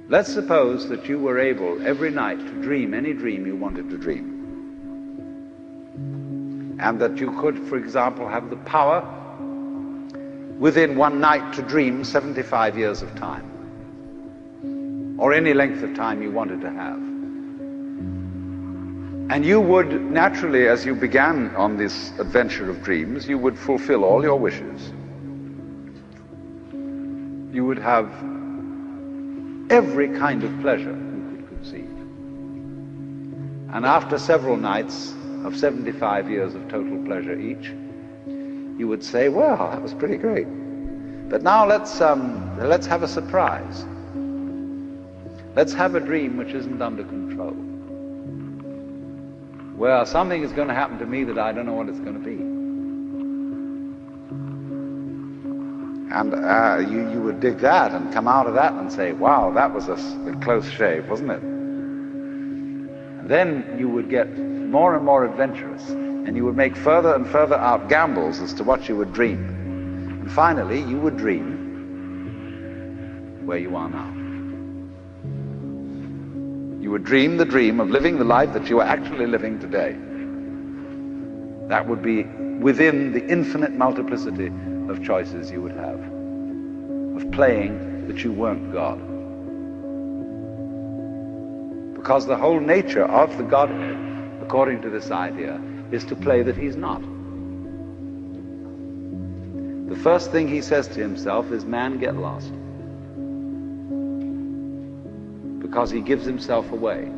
Let's suppose that you were able every night to dream any dream you wanted to dream. And that you could, for example, have the power within one night to dream 75 years of time, or any length of time you wanted to have. And you would naturally, as you began on this adventure of dreams, you would fulfill all your wishes. You would have every kind of pleasure you could conceive. And after several nights of 75 years of total pleasure each, you would say, well, that was pretty great. But now let's have a surprise. Let's have a dream which isn't under control, where something is going to happen to me that I don't know what it's going to be. And you would dig that and come out of that and say, wow, that was a close shave, wasn't it? And then you would get more and more adventurous, and you would make further and further out gambles as to what you would dream. And finally, you would dream where you are now. You would dream the dream of living the life that you are actually living today. That would be within the infinite multiplicity of choices you would have, of playing that you weren't God. Because the whole nature of the Godhead, according to this idea, is to play that he's not. The first thing he says to himself is, man, get lost. Because he gives himself away.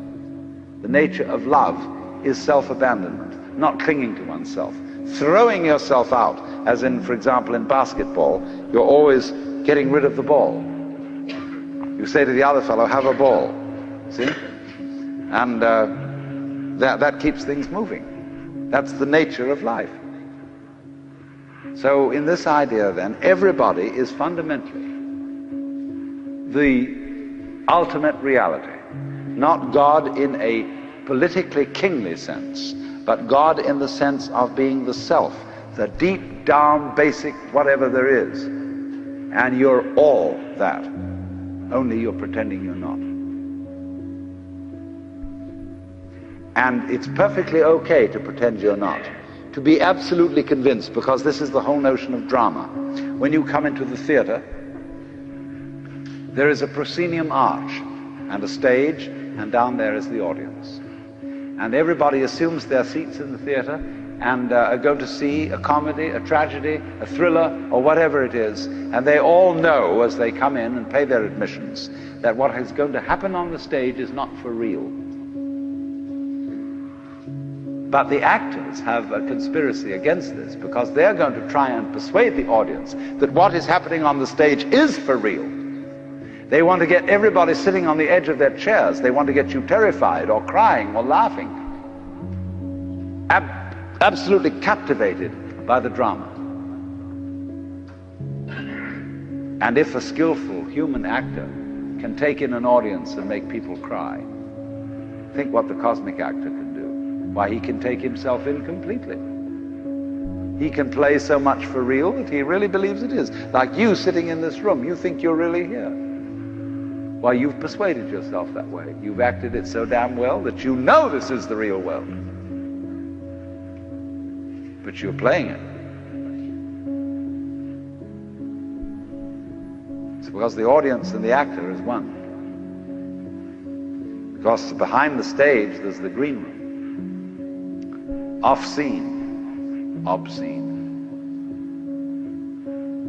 The nature of love is self-abandonment, not clinging to oneself. Throwing yourself out, as in, for example, in basketball, you're always getting rid of the ball. You say to the other fellow, have a ball. See? And that keeps things moving. That's the nature of life. So in this idea then, everybody is fundamentally the ultimate reality. Not God in a politically kingly sense, but God in the sense of being the self, the deep down basic whatever there is. And you're all that, only you're pretending you're not. And it's perfectly okay to pretend you're not, to be absolutely convinced, because this is the whole notion of drama. When you come into the theater, there is a proscenium arch and a stage, and down there is the audience. And everybody assumes their seats in the theater and are going to see a comedy, a tragedy, a thriller, or whatever it is. And they all know as they come in and pay their admissions that what is going to happen on the stage is not for real. But the actors have a conspiracy against this, because they're going to try and persuade the audience that what is happening on the stage is for real. They want to get everybody sitting on the edge of their chairs. They want to get you terrified or crying or laughing. Absolutely captivated by the drama. And if a skillful human actor can take in an audience and make people cry, think what the cosmic actor can do. Why, he can take himself in completely. He can play so much for real that he really believes it is. Like you sitting in this room, you think you're really here. Why, you've persuaded yourself that way. You've acted it so damn well that you know this is the real world. But you're playing it. It's because the audience and the actor is one. Because behind the stage there's the green room. Off-scene, obscene,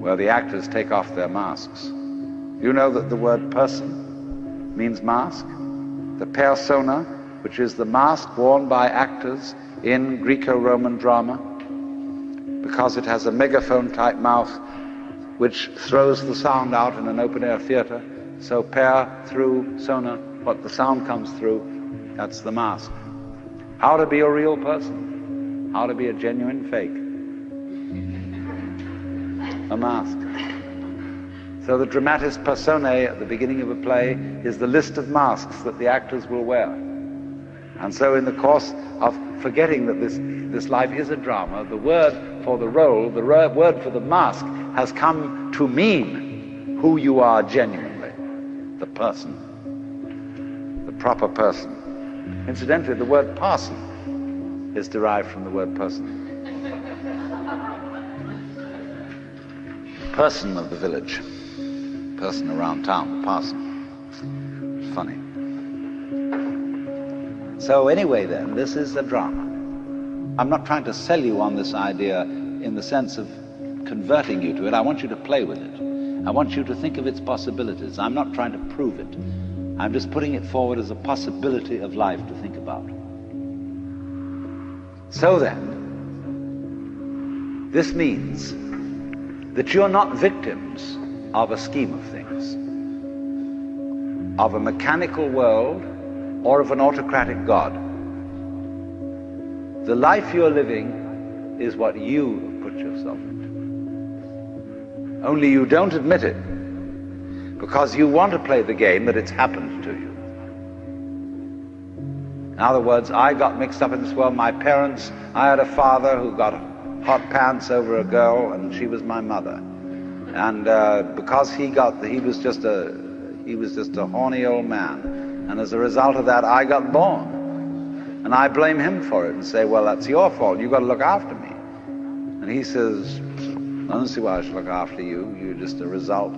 where the actors take off their masks. You know that the word person means mask? The persona, which is the mask worn by actors in Greco-Roman drama, because it has a megaphone-type mouth which throws the sound out in an open-air theater. So per through sona, what the sound comes through, that's the mask. How to be a real person. How to be a genuine fake. A mask. So the dramatis personae at the beginning of a play is the list of masks that the actors will wear. And so in the course of forgetting that this life is a drama, the word for the role, the word for the mask, has come to mean who you are genuinely. the person, the proper person. Incidentally, the word parson is derived from the word person. Person of the village, person around town, parson. Funny. So anyway then, this is the drama. I'm not trying to sell you on this idea in the sense of converting you to it. I want you to play with it. I want you to think of its possibilities. I'm not trying to prove it. I'm just putting it forward as a possibility of life to think about. So then, this means that you're not victims of a scheme of things, of a mechanical world or of an autocratic God. The life you're living is what you have put yourself into. Only you don't admit it because you want to play the game that it's happened to you. In other words, I got mixed up in this world. My parents, I had a father who got hot pants over a girl, and she was my mother. And because he was just a horny old man, and as a result of that, I got born. And I blame him for it and say, well, that's your fault. You've got to look after me. And he says, I don't see why I should look after you. You're just a result.